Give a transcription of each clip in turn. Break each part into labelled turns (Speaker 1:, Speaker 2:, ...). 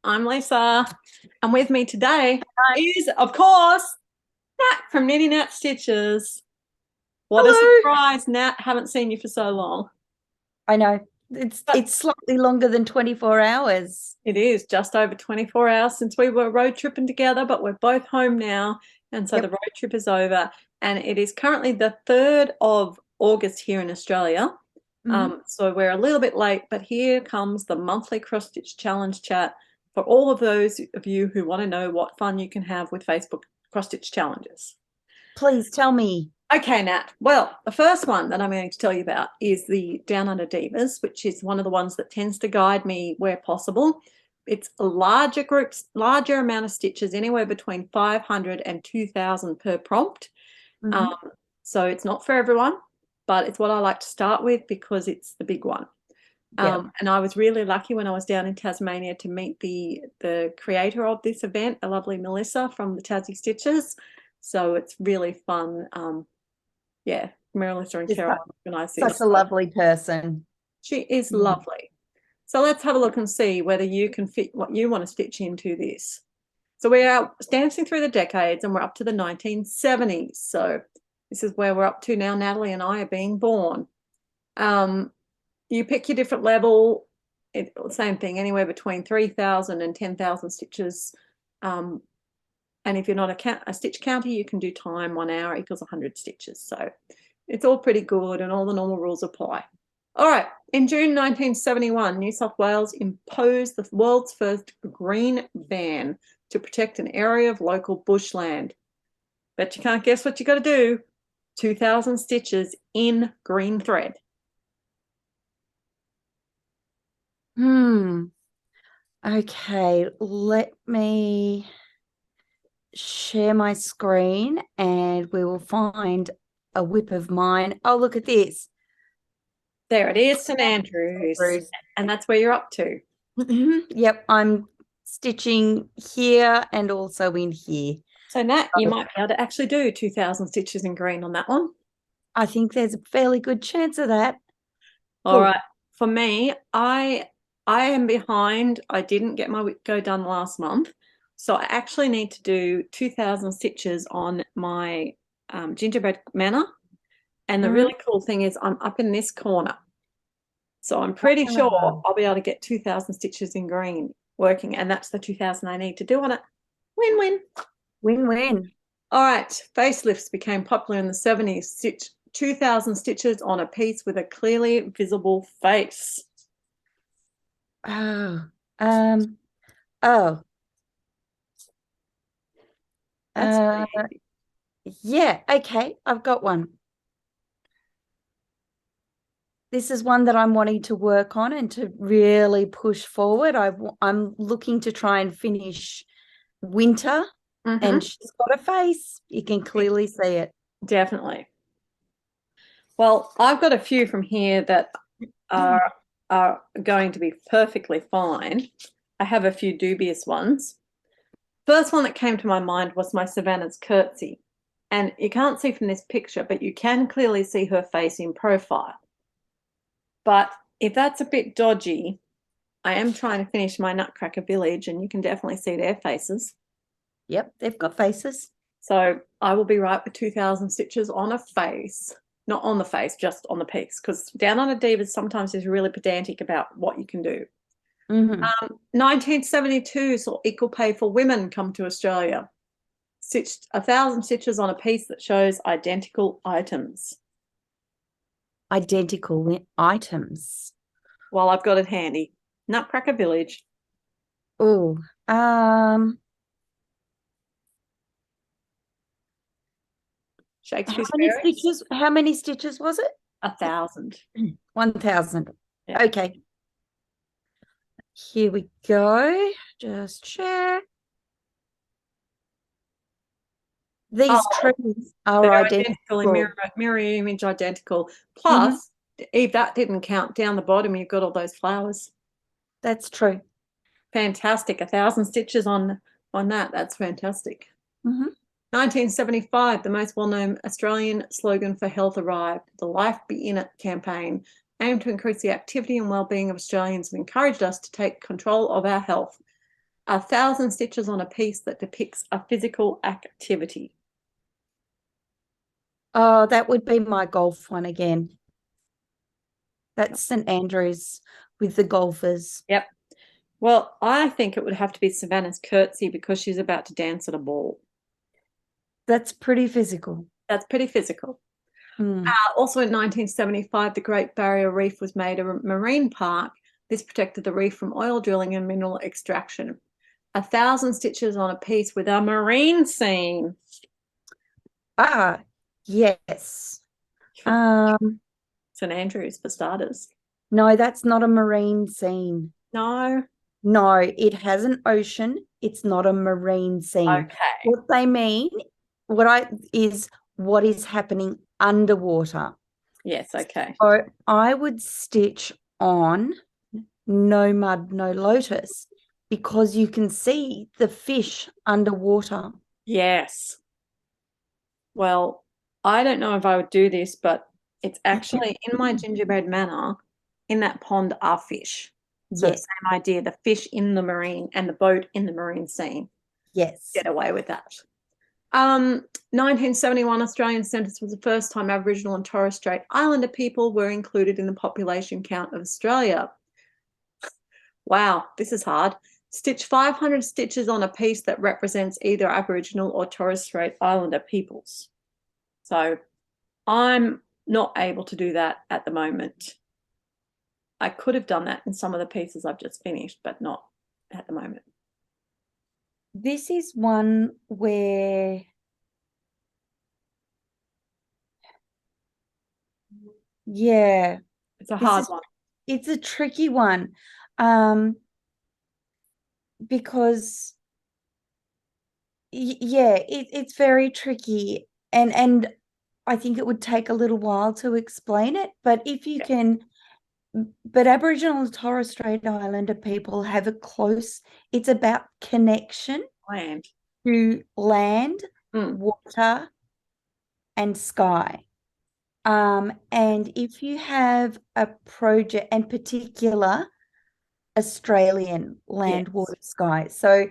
Speaker 1: I'm Lisa, and with me today
Speaker 2: Hi.
Speaker 1: is, of course, Nat from Knitting Nat Stitches. What a
Speaker 2: Hello.
Speaker 1: surprise, Nat. Haven't seen you for so long.
Speaker 2: I know it's
Speaker 1: But
Speaker 2: it's slightly longer than 24 hours.
Speaker 1: it is just over 24 hours since we were road tripping together, but we're both home now. And so the
Speaker 2: Yep.
Speaker 1: road trip is over. And it is currently the 3rd of August here in Australia.
Speaker 2: Hmm.
Speaker 1: So we're a little bit late, but here comes the monthly cross stitch challenge chat for all of those of you who want to know what fun you can have with Facebook cross stitch challenges.
Speaker 2: Please tell me.
Speaker 1: Okay, Nat. Well, the first one that I'm going to tell you about is the Down Under Divas, which is one of the ones that tends to guide me where possible. It's larger groups, larger amount of stitches, anywhere between 500 and 2,000 per prompt. Um,
Speaker 2: Hmm.
Speaker 1: so it's not for everyone, but it's what I like to start with because it's the big one.
Speaker 2: Yep.
Speaker 1: And I was really lucky when I was down in Tasmania to meet the creator of this event, a lovely Melissa from the Tassie Stitches. So it's really fun. Yeah, Melissa and
Speaker 2: You're
Speaker 1: Caroline organised
Speaker 2: such
Speaker 1: this.
Speaker 2: a lovely person.
Speaker 1: She is
Speaker 2: Mm.
Speaker 1: lovely. So let's have a look and see whether you can fit what you want to stitch into this. So we are dancing through the decades and we're up to the 1970s. So this is where we're up to now. Natalie and I are being born. You pick your different level. Same thing, anywhere between 3,000 and 10,000 stitches. And if you're not a stitch counter, you can do time, 1 hour equals 100 stitches. So it's all pretty good and all the normal rules apply. All right, in June 1971, New South Wales imposed the world's first green ban to protect an area of local bushland. Bet you can't guess what you got to do. 2,000 stitches in green thread.
Speaker 2: Hmm. Okay, let me share my screen and we will find a whip of mine. Oh, look at this.
Speaker 1: There it is, St Andrews.
Speaker 2: Bruce.
Speaker 1: And that's where you're up to.
Speaker 2: Yep, I'm stitching here and also in here.
Speaker 1: So Nat, you might be able to actually do 2,000 stitches in green on that one.
Speaker 2: I think there's a fairly good chance of that.
Speaker 1: All
Speaker 2: Cool.
Speaker 1: right. For me, I am behind. I didn't get my whip go done last month. So I actually need to do 2,000 stitches on my gingerbread manor. And the
Speaker 2: Mhm.
Speaker 1: really cool thing is I'm up in this corner. So I'm pretty sure I'll be able to get 2,000 stitches in green working. And that's the 2,000 I need to do on it. Win-win.
Speaker 2: Win-win.
Speaker 1: All right, facelifts became popular in the 70s. Stitch 2,000 stitches on a piece with a clearly visible face.
Speaker 2: Oh, um, oh,
Speaker 1: That's
Speaker 2: uh,
Speaker 1: pretty easy.
Speaker 2: yeah, okay, I've got one. This is one that I'm wanting to work on and to really push forward. I'm looking to try and finish winter, and
Speaker 1: Mm-hmm.
Speaker 2: she's got a face. You can clearly see it.
Speaker 1: Definitely. Well, I've got a few from here that are are going to be perfectly fine. I have a few dubious ones. First one that came to my mind was my Savannah's curtsy. And you can't see from this picture, but you can clearly see her face in profile. But if that's a bit dodgy, I am trying to finish my Nutcracker Village, and you can definitely see their faces.
Speaker 2: Yep, they've got faces.
Speaker 1: So I will be right with 2,000 stitches on a face, not on the face, just on the piece, because Down Under Divas sometimes is really pedantic about what you can do.
Speaker 2: Hmm.
Speaker 1: 1972 saw equal pay for women come to Australia. Stitched 1,000 stitches on a piece that shows identical items.
Speaker 2: Identical items.
Speaker 1: Well, I've got it handy. Nutcracker Village,
Speaker 2: Oh,
Speaker 1: Shakespeare's Fairies,
Speaker 2: How many stitches was it?
Speaker 1: 1,000.
Speaker 2: 1,000.
Speaker 1: Yeah.
Speaker 2: Okay, here we go. Just share. These
Speaker 1: Oh,
Speaker 2: trees are
Speaker 1: they're identical in
Speaker 2: identical.
Speaker 1: mirror image identical.
Speaker 2: Hmm.
Speaker 1: Plus, Eve, that didn't count down the bottom. You've got all those flowers.
Speaker 2: That's true.
Speaker 1: Fantastic. 1,000 stitches on that. That's fantastic.
Speaker 2: Hmm.
Speaker 1: 1975, the most well-known Australian slogan for health arrived. The Life Be In It campaign aimed to increase the activity and well-being of Australians and encouraged us to take control of our health. 1,000 stitches on a piece that depicts a physical activity.
Speaker 2: Oh, that would be my golf one again. That's St Andrews with the golfers.
Speaker 1: Yep. Well, I think it would have to be Savannah's curtsy because she's about to dance at a ball.
Speaker 2: That's pretty physical.
Speaker 1: That's pretty physical.
Speaker 2: Mm.
Speaker 1: Also in 1975, the Great Barrier Reef was made a marine park. This protected the reef from oil drilling and mineral extraction. 1,000 stitches on a piece with a marine scene.
Speaker 2: Ah, yes.
Speaker 1: St Andrews for starters.
Speaker 2: No, that's not a marine scene.
Speaker 1: No.
Speaker 2: No, it has an ocean. It's not a marine scene.
Speaker 1: Okay.
Speaker 2: What they mean, what is happening underwater.
Speaker 1: Yes, okay.
Speaker 2: So I would stitch on No Mud, No Lotus because you can see the fish underwater.
Speaker 1: Yes. Well, I don't know if I would do this, but it's actually in my gingerbread manor, in that pond are fish. So
Speaker 2: Yes.
Speaker 1: same idea, the fish in the marine and the boat in the marine scene.
Speaker 2: Yes.
Speaker 1: Get away with that. 1971 Australian census was the first time Aboriginal and Torres Strait Islander people were included in the population count of Australia. Wow, this is hard. Stitch 500 stitches on a piece that represents either Aboriginal or Torres Strait Islander peoples. So I'm not able to do that at the moment. I could have done that in some of the pieces I've just finished, but not at the moment.
Speaker 2: This is one where
Speaker 1: It's a hard one.
Speaker 2: It's a tricky one. Because it's very tricky and I think it would take a little while to explain it, but if you can, but Aboriginal and Torres Strait Islander people have it's about connection to land, water, and sky. And if you have a project, and particular Australian land, water, sky. So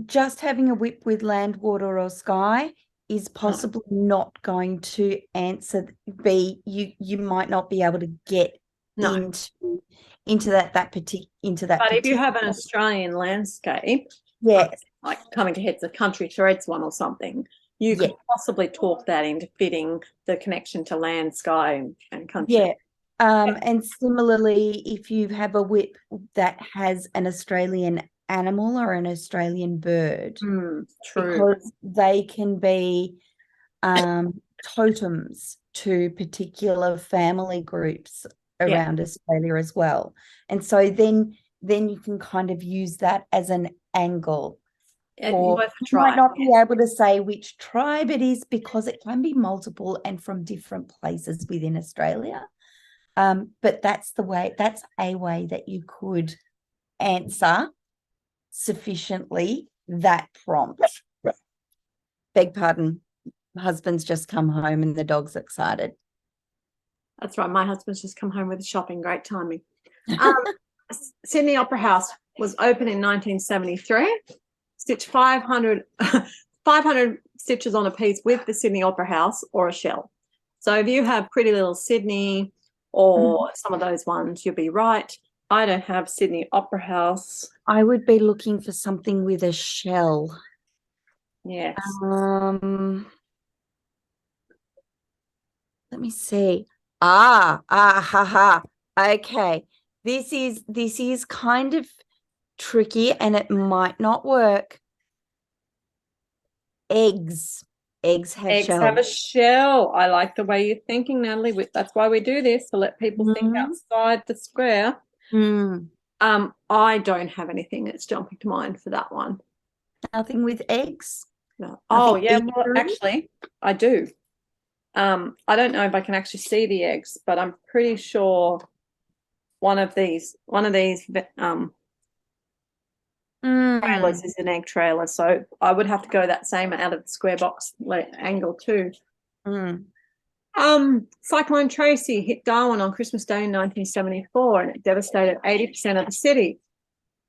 Speaker 2: just having a whip with land, water, or sky is possibly not going to you might not be able to get into that particular.
Speaker 1: But if you have an Australian landscape, like Coming to Heads of Country Threads one or something, you could possibly talk that into fitting the connection to land, sky, and country.
Speaker 2: Yeah. And similarly, if you have a whip that has an Australian animal or an Australian bird,
Speaker 1: true,
Speaker 2: because they can be totems to particular family groups around Australia as well. And so then you can kind of use that as an angle. Or you might not be able to say which tribe it is because it can be multiple and from different places within Australia. But that's a way that you could answer sufficiently that prompt. Beg pardon, husband's just come home and the dog's excited.
Speaker 1: That's right. My husband's just come home with the shopping. Great timing. Sydney Opera House was opened in 1973. Stitch 500 stitches on a piece with the Sydney Opera House or a shell. So if you have Pretty Little Sydney or some of those ones, you'll be right. I don't have Sydney Opera House.
Speaker 2: I would be looking for something with a shell.
Speaker 1: Yes.
Speaker 2: Let me see. Okay. This is kind of tricky and it might not work. Eggs have
Speaker 1: a shell. I like the way you're thinking, Natalie. That's why we do this, to let people think outside the square. I don't have anything that's jumping to mind for that one.
Speaker 2: Nothing with eggs?
Speaker 1: No. Oh yeah, well, actually I do. I don't know if I can actually see the eggs, but I'm pretty sure one of these trailers is an egg trailer, so I would have to go that same out of the square box angle too. Cyclone Tracy hit Darwin on Christmas Day in 1974 and it devastated 80% of the city.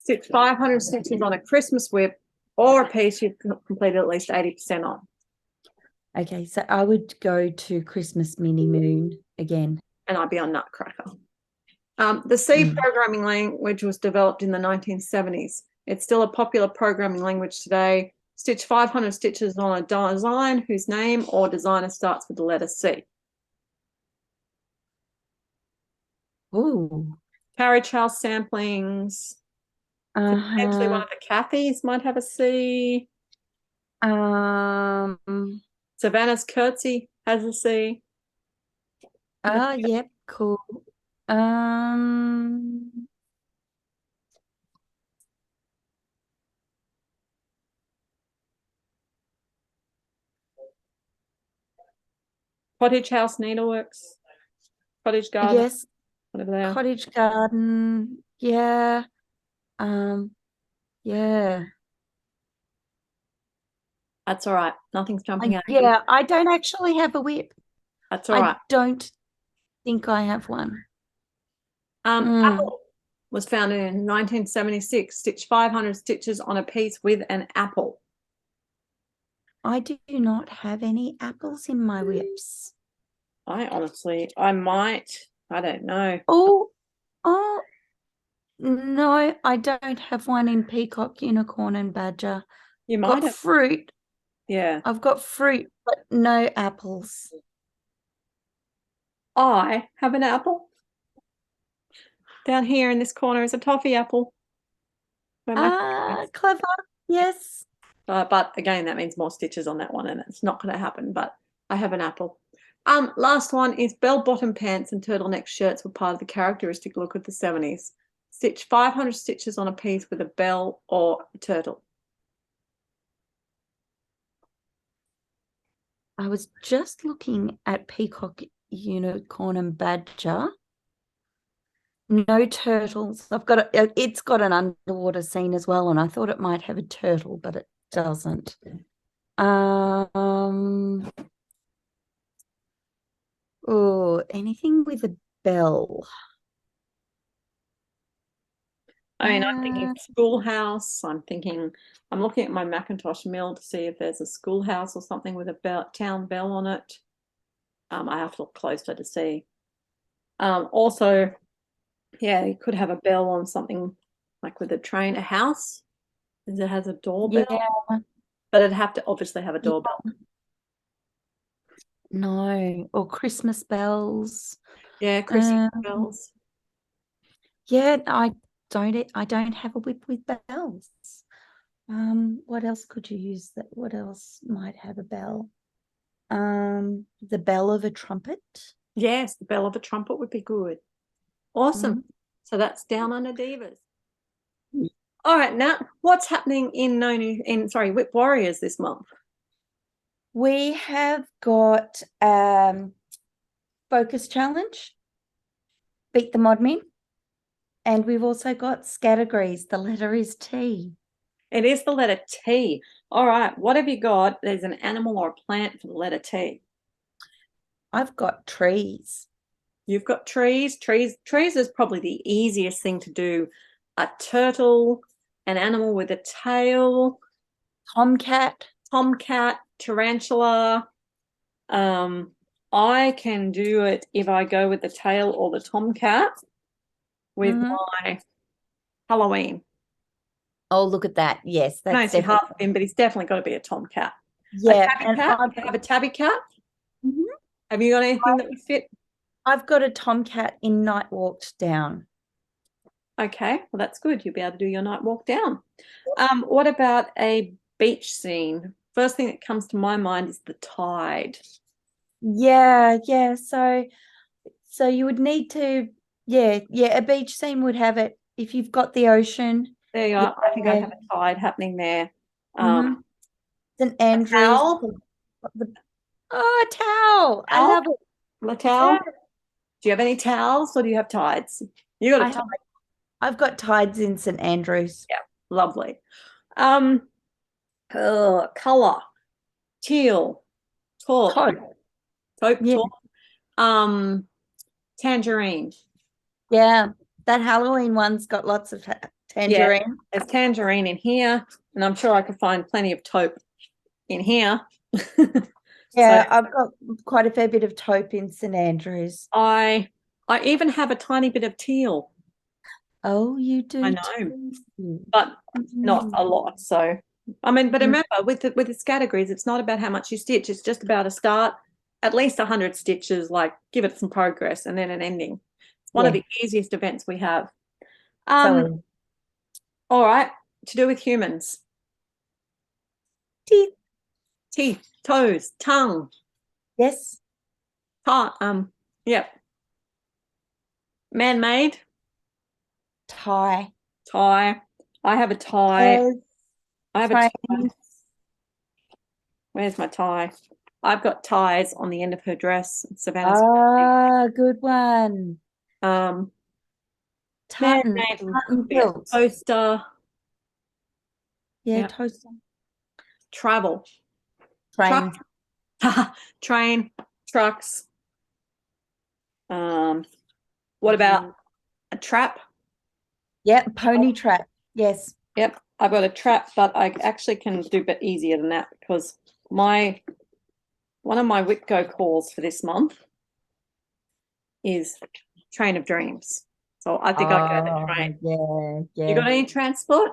Speaker 1: Stitch 500 stitches on a Christmas whip or a piece you've completed at least 80% on.
Speaker 2: Okay, so I would go to Christmas Mini Moon again.
Speaker 1: And I'd be on Nutcracker. The C
Speaker 2: Mm.
Speaker 1: programming language was developed in the 1970s. It's still a popular programming language today. Stitch 500 stitches on a design whose name or designer starts with the letter C.
Speaker 2: Ooh.
Speaker 1: Carriage House samplings. Potentially one of the Cathys might have a C.
Speaker 2: Um.
Speaker 1: Savannah's Curtsy has a C.
Speaker 2: Oh, yep, cool. Um.
Speaker 1: Cottage House Needleworks. Cottage Garden.
Speaker 2: Yes,
Speaker 1: Whatever they are.
Speaker 2: Cottage Garden. Yeah. Yeah.
Speaker 1: That's all right. Nothing's jumping out. At you.
Speaker 2: Yeah, I don't actually have a whip.
Speaker 1: That's all
Speaker 2: I
Speaker 1: right.
Speaker 2: don't think I have one.
Speaker 1: Apple was founded in 1976. Stitch 500 stitches on a piece with an apple.
Speaker 2: I do not have any apples in my whips.
Speaker 1: I might. I don't know.
Speaker 2: Oh, no, I don't have one in peacock, unicorn, and badger.
Speaker 1: You
Speaker 2: Got
Speaker 1: might have.
Speaker 2: fruit.
Speaker 1: Yeah.
Speaker 2: I've got fruit, but no apples.
Speaker 1: I have an apple. Down here in this corner is a toffee apple.
Speaker 2: Clever. Yes.
Speaker 1: But again, that means more stitches on that one, and it's not going to happen. But I have an apple. Last one is bell-bottom pants and turtleneck shirts were part of the characteristic look of the 70s. Stitch 500 stitches on a piece with a bell or a turtle.
Speaker 2: I was just looking at peacock, unicorn, and badger. No turtles. It's got an underwater scene as well, and I thought it might have a turtle, but it doesn't. Oh, anything with a bell.
Speaker 1: I mean, I'm thinking schoolhouse. I'm looking at my Macintosh mill to see if there's a schoolhouse or something with a town bell on it. I have to look closer to see. Also, yeah, you could have a bell on something like with a train, a house, because it has a doorbell.
Speaker 2: Yeah.
Speaker 1: But it'd have to obviously have a doorbell.
Speaker 2: No, or Christmas bells.
Speaker 1: Yeah, Christmas bells.
Speaker 2: Yeah, I don't have a whip with bells. What else could you use what else might have a bell? The bell of a trumpet.
Speaker 1: Yes, the bell of a trumpet would be good. Awesome. So that's Down Under Divas. All right, Nat, what's happening in Whip Warriors this month?
Speaker 2: We have got Focus Challenge, Beat the Modmin, and we've also got Scattergrees. The letter is T.
Speaker 1: It is the letter T. All right, what have you got? There's an animal or a plant for the letter T.
Speaker 2: I've got trees.
Speaker 1: You've got trees. Trees is probably the easiest thing to do. A turtle, an animal with a tail.
Speaker 2: Tomcat,
Speaker 1: tarantula. I can do it if I go with the tail or the tomcat with my Halloween.
Speaker 2: Oh, look at that. Yes, that's
Speaker 1: I don't see half of him, but he's definitely got to be a tomcat.
Speaker 2: Yeah.
Speaker 1: A tabby cat? You have a tabby cat? Have you got anything that would fit?
Speaker 2: I've got a tomcat in Night Walked Down.
Speaker 1: Okay, well, that's good. You'll be able to do your night walk down. What about a beach scene? First thing that comes to my mind is the tide.
Speaker 2: Yeah. So you would need to, a beach scene would have it if you've got the ocean.
Speaker 1: There you are. I think I have a tide happening there.
Speaker 2: St. Andrews.
Speaker 1: Towel.
Speaker 2: Oh, a towel. I love it.
Speaker 1: A towel. Yeah. Do you have any towels or do you have tides? You got a tide.
Speaker 2: I've got tides in St. Andrews.
Speaker 1: Yeah, lovely. Color, teal, taupe, tangerine.
Speaker 2: Yeah, that Halloween one's got lots of Tangerine.
Speaker 1: There's tangerine in here, and I'm sure I could find plenty of taupe in here.
Speaker 2: Yeah,
Speaker 1: So
Speaker 2: I've got quite a fair bit of taupe in St Andrews.
Speaker 1: I even have a tiny bit of teal.
Speaker 2: Oh, you do
Speaker 1: I know,
Speaker 2: too.
Speaker 1: but not a
Speaker 2: Mhm.
Speaker 1: lot. So I mean, but
Speaker 2: Mm.
Speaker 1: remember with the categories, it's not about how much you stitch. It's just about a start, at least 100 stitches, like give it some progress and then an ending. It's one of
Speaker 2: Yeah.
Speaker 1: the easiest events we have.
Speaker 2: So
Speaker 1: All right, to do with humans.
Speaker 2: teeth.
Speaker 1: Teeth, toes, tongue,
Speaker 2: Yes.
Speaker 1: yep. Man-made,
Speaker 2: Tie.
Speaker 1: tie. I have a tie.
Speaker 2: Yes.
Speaker 1: I have a tie.
Speaker 2: Train.
Speaker 1: Where's my tie? I've got ties on the end of her dress. Savannah's
Speaker 2: Ah, good one.
Speaker 1: um
Speaker 2: Tartan.
Speaker 1: man-made
Speaker 2: Tartan
Speaker 1: could be a
Speaker 2: quilt.
Speaker 1: toaster.
Speaker 2: Yeah,
Speaker 1: Yeah.
Speaker 2: toaster.
Speaker 1: Travel. Truck,
Speaker 2: Train.
Speaker 1: train, trucks. What about a trap?
Speaker 2: Yep, pony trap. Yes.
Speaker 1: Yep, I've got a trap, but I actually can do a bit easier than that because one of my Whitgo calls for this month is Train of Dreams. So I think I go the train.
Speaker 2: Yeah,
Speaker 1: You got any transport?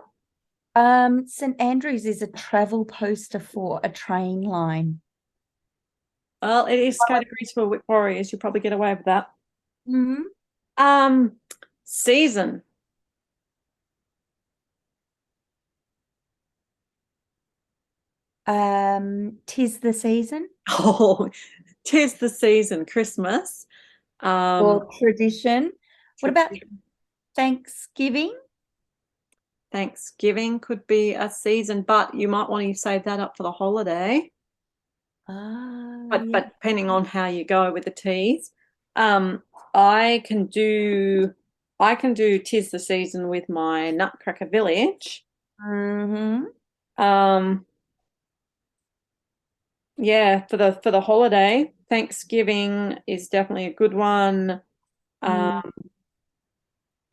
Speaker 2: St Andrews is a travel poster for a train line.
Speaker 1: Well, it is categories for Whit Warriors. You probably get away with that.
Speaker 2: Mm-hmm.
Speaker 1: Season.
Speaker 2: Tis the season
Speaker 1: Oh, tis the season, Christmas.
Speaker 2: or tradition. What about
Speaker 1: Tradition.
Speaker 2: Thanksgiving?
Speaker 1: Thanksgiving could be a season, but you might want to save that up for the holiday.
Speaker 2: Yeah.
Speaker 1: But depending on how you go with the teas, um, I can do tis the season with my Nutcracker Village.
Speaker 2: Mm-hmm.
Speaker 1: Um, yeah, for the holiday, Thanksgiving is definitely a good one.
Speaker 2: Mm.
Speaker 1: Um,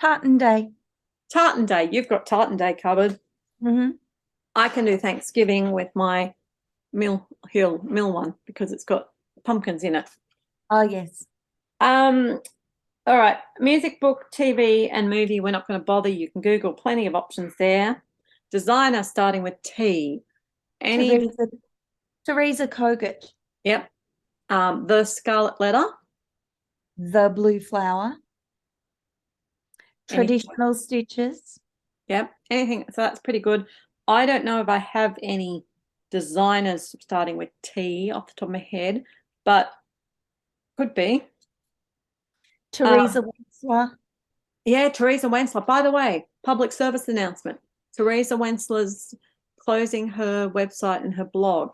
Speaker 2: Tartan Day.
Speaker 1: Tartan Day, you've got Tartan Day covered.
Speaker 2: Mm-hmm.
Speaker 1: I can do Thanksgiving with my Mill Hill Mill one because it's got pumpkins in it.
Speaker 2: Oh, yes.
Speaker 1: Um, all right, music, book, TV, and movie. We're not going to bother. You can Google plenty of options there. Designer starting with T. Any?
Speaker 2: Teresa Kogut.
Speaker 1: Yep. The Scarlet Letter.
Speaker 2: The Blue Flower.
Speaker 1: Anything?
Speaker 2: Traditional stitches.
Speaker 1: Yep. Anything. So that's pretty good. I don't know if I have any designers starting with T off the top of my head, but could be.
Speaker 2: Teresa Wensler.
Speaker 1: Yeah, Teresa Wensler. By the way, public service announcement. Teresa Wensler's closing her website and her blog.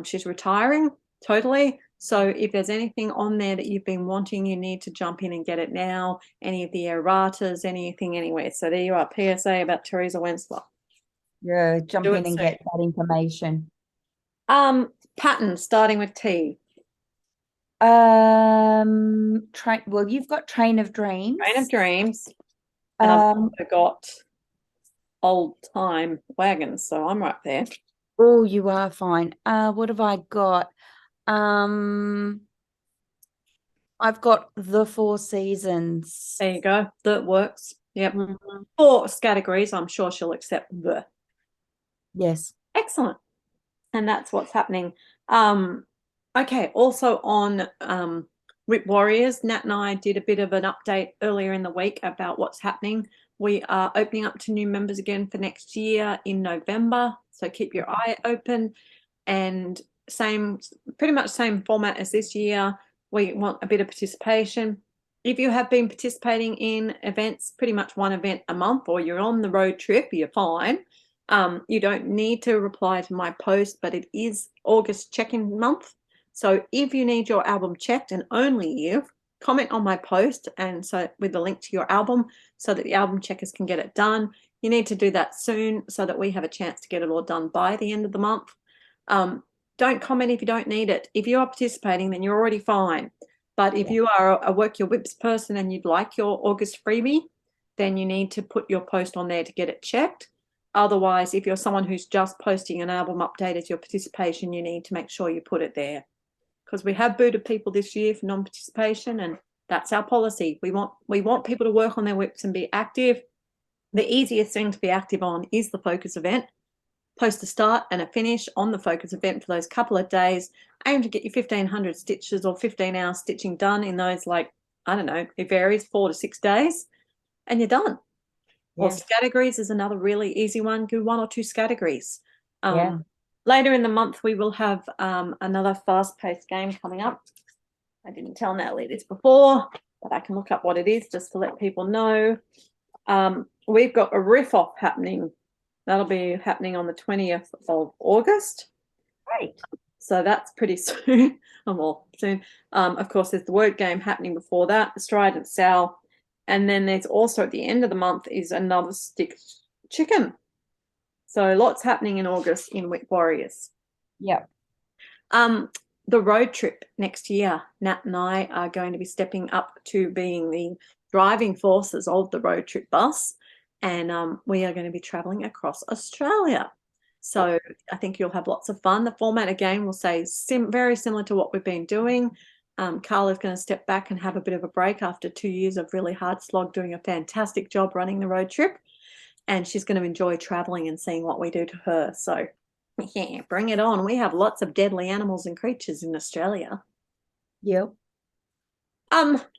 Speaker 1: She's retiring totally. So if there's anything on there that you've been wanting, you need to jump in and get it now. Any of the erratas, anything anywhere. So there you are, PSA about Teresa Wensler.
Speaker 2: Yeah, jump
Speaker 1: Do
Speaker 2: in
Speaker 1: it
Speaker 2: and
Speaker 1: soon.
Speaker 2: get that information.
Speaker 1: Pattern starting with T.
Speaker 2: Well, you've got Train of Dreams.
Speaker 1: Train of Dreams. And I've
Speaker 2: Um,
Speaker 1: also got Old Time Wagons. So I'm right there.
Speaker 2: oh, you are fine. What have I got? I've got The Four Seasons.
Speaker 1: There you go. That works. Yep.
Speaker 2: Mhm.
Speaker 1: 4 categories. I'm sure she'll accept the.
Speaker 2: Yes.
Speaker 1: Excellent. And that's what's happening. Okay, also on Whip Warriors, Nat and I did a bit of an update earlier in the week about what's happening. We are opening up to new members again for next year in November, so keep your eye open. And pretty much same format as this year. We want a bit of participation. If you have been participating in events, pretty much one event a month, or you're on the road trip, you're fine. You don't need to reply to my post, but it is August check-in month. So if you need your album checked, and only if, comment on my post and so with the link to your album so that the album checkers can get it done. You need to do that soon so that we have a chance to get it all done by the end of the month. Don't comment if you don't need it. If you are participating, then you're already fine. But if you are a Work Your Whips person and you'd like your August freebie, then you need to put your post on there to get it checked. Otherwise, if you're someone who's just posting an album update as your participation, you need to make sure you put it there. Because we have booted people this year for non-participation, and that's our policy. We want people to work on their WIPs and be active. The easiest thing to be active on is the focus event. Post a start and a finish on the focus event for those couple of days. Aim to get your 1,500 stitches or 15-hour stitching done in those, like, I don't know, it varies, 4 to 6 days, and you're done. Or categories is another really easy one. Do 1 or 2 categories. Later in the month, we will have another fast-paced game coming up. I didn't tell Natalie this before, but I can look up what it is just to let people know. We've got a riff-off happening. That'll be happening on the 20th of August.
Speaker 2: Great.
Speaker 1: So that's pretty soon. Well, soon. Of course, there's the word game happening before that, the Strident Sow. And then there's also at the end of the month is another stick chicken. So lots happening in August in WIP Warriors.
Speaker 2: Yeah.
Speaker 1: The road trip next year, Nat and I are going to be stepping up to being the driving forces of the road trip bus. And we are going to be traveling across Australia. So I think you'll have lots of fun. The format, again, will say very similar to what we've been doing. Carla's going to step back and have a bit of a break after 2 years of really hard slog, doing a fantastic job running the road trip. And she's going to enjoy traveling and seeing what we do to her. So, yeah, bring it on. We have lots of deadly animals and creatures in Australia.
Speaker 2: Yep.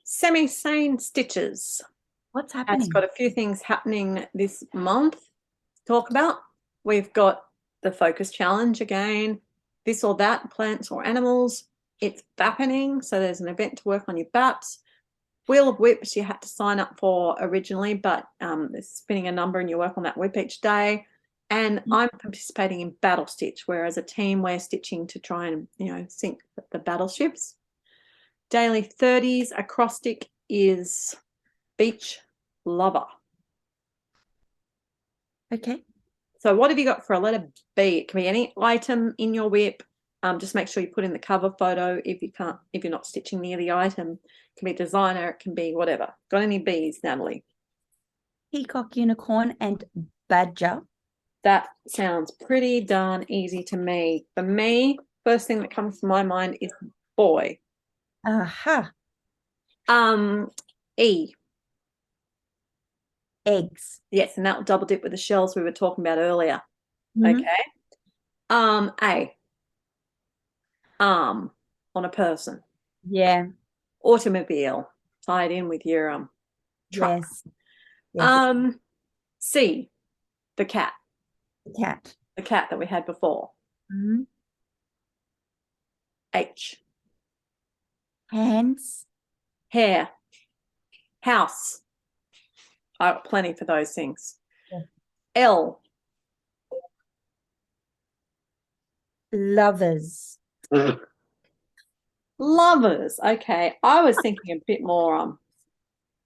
Speaker 1: Semi-sane stitches.
Speaker 2: What's happening?
Speaker 1: That's got a few things happening this month to talk about. We've got the focus challenge again, this or that, plants or animals. It's BAPpening, so there's an event to work on your BAPs. Wheel of WIPs you had to sign up for originally, but it's spinning a number and you work on that WIP each day. And I'm participating in Battle Stitch, where as a team we're stitching to try and, sink the battleships. Daily 30s acrostic is Beach Lover.
Speaker 2: Okay.
Speaker 1: So what have you got for a letter B? It can be any item in your WIP. Just make sure you put in the cover photo if you're not stitching near the item. It can be designer, it can be whatever. Got any B's, Natalie?
Speaker 2: Peacock, unicorn, and badger.
Speaker 1: That sounds pretty darn easy to me. For me, first thing that comes to my mind is boy.
Speaker 2: Aha.
Speaker 1: E.
Speaker 2: Eggs.
Speaker 1: Yes, and that will double dip with the shells we were talking about earlier.
Speaker 2: Mhm.
Speaker 1: Okay. A. Arm on a person.
Speaker 2: Yeah.
Speaker 1: Automobile, tied in with your truck.
Speaker 2: Yes.
Speaker 1: C. The cat.
Speaker 2: The cat.
Speaker 1: The cat that we had before.
Speaker 2: Mm-hmm.
Speaker 1: H.
Speaker 2: Hands.
Speaker 1: Hair. House. I got plenty for those things.
Speaker 2: Yeah.
Speaker 1: L.
Speaker 2: Lovers.
Speaker 1: Lovers. Okay. I was thinking a bit more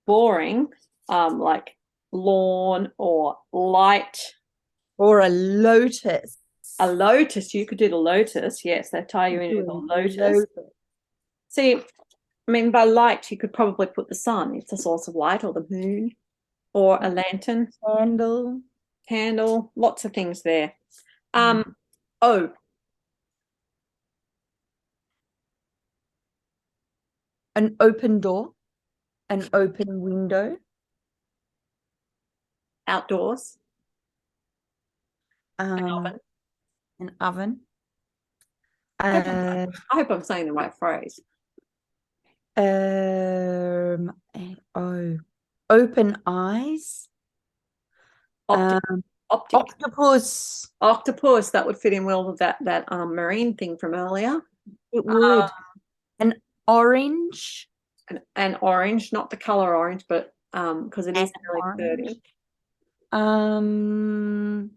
Speaker 1: boring, like lawn or light.
Speaker 2: Or a lotus.
Speaker 1: A lotus. You could do the lotus. Yes, they tie you in with a lotus. See, I mean, by light, you could probably put the sun. It's a source of light, or the moon, or a lantern. Candle. Lots of things there. O.
Speaker 2: An open door. An open window.
Speaker 1: Outdoors. An oven. I hope I'm saying the right phrase.
Speaker 2: Open eyes.
Speaker 1: Optic.
Speaker 2: Octopus.
Speaker 1: That would fit in well with that marine thing from earlier.
Speaker 2: It would. An orange.
Speaker 1: An orange, not the color orange, but because it is nearly 30.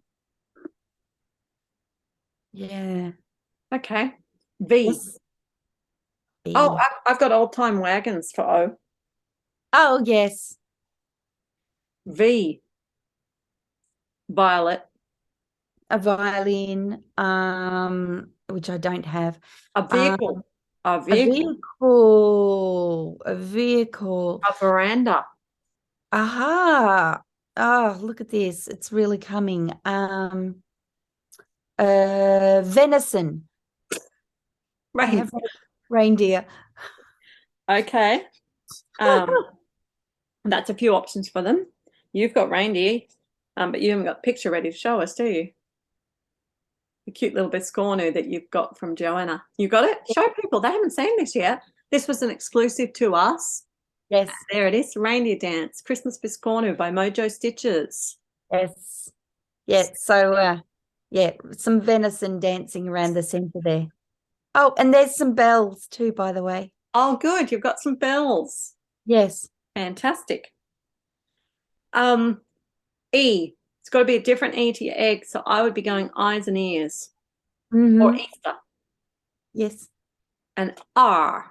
Speaker 2: Yeah.
Speaker 1: Okay. V. Oh, I've got old time wagons for O.
Speaker 2: Oh, yes.
Speaker 1: V. Violet.
Speaker 2: A violin, which I don't have.
Speaker 1: A vehicle.
Speaker 2: A vehicle.
Speaker 1: A veranda.
Speaker 2: Aha. Oh, look at this. It's really coming. Venison. I
Speaker 1: Right.
Speaker 2: have reindeer.
Speaker 1: Okay. That's a few options for them. You've got reindeer, but you haven't got the picture ready to show us, do you? The cute little biscornu that you've got from Joanna. You got it? Show people. They haven't seen this yet. This was an exclusive to us.
Speaker 2: Yes,
Speaker 1: There it is. Reindeer Dance, Christmas Biscornu by Mojo Stitches.
Speaker 2: yes. Yeah, so yeah, some venison dancing around the center there. Oh, and there's some bells too, by the way.
Speaker 1: Oh, good. You've got some bells.
Speaker 2: Yes.
Speaker 1: Fantastic. E. It's got to be a different E to your egg. So I would be going eyes and ears or
Speaker 2: Mm-hmm.
Speaker 1: Easter.
Speaker 2: Yes.
Speaker 1: And R.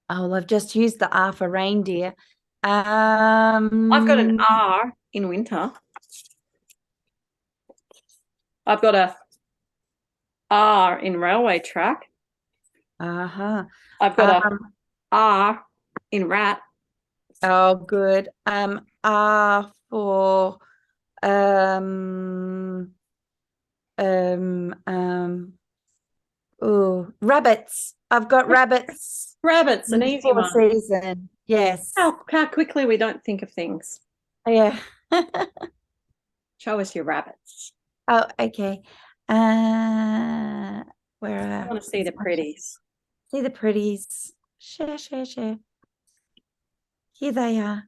Speaker 2: Oh, well, I've just used the R for reindeer.
Speaker 1: I've got an R in winter. I've got a R in railway track.
Speaker 2: Uh-huh.
Speaker 1: I've got a R in rat.
Speaker 2: Oh, good. R for um oh, rabbits. I've got rabbits.
Speaker 1: Rabbits, an easy
Speaker 2: For
Speaker 1: one.
Speaker 2: season. Yes.
Speaker 1: How quickly we don't think of things.
Speaker 2: Yeah.
Speaker 1: Show us your rabbits.
Speaker 2: Oh, okay. Where
Speaker 1: I want to see the pretties.
Speaker 2: See the pretties. Share, share, share. Here they are.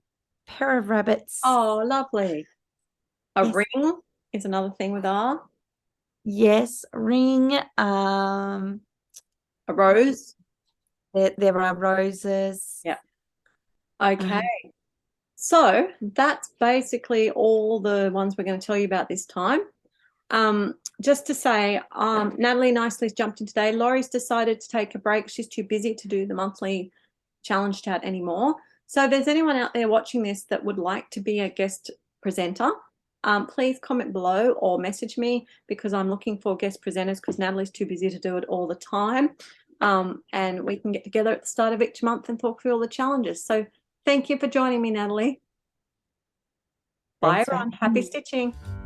Speaker 2: Pair of rabbits.
Speaker 1: Oh, lovely. A
Speaker 2: Yes.
Speaker 1: ring is another thing with R.
Speaker 2: Yes, ring.
Speaker 1: A rose.
Speaker 2: There are roses.
Speaker 1: Yeah. Okay. So that's basically all the ones we're going to tell you about this time. Just to say, Natalie nicely's jumped in today. Laurie's decided to take a break. She's too busy to do the monthly challenge chat anymore. So if there's anyone out there watching this that would like to be a guest presenter, please comment below or message me, because I'm looking for guest presenters because Natalie's too busy to do it all the time. And we can get together at the start of each month and talk through all the challenges. So thank you for joining me, Natalie. Bye,
Speaker 2: Thanks for
Speaker 1: everyone.
Speaker 2: having
Speaker 1: Happy
Speaker 2: me.
Speaker 1: stitching.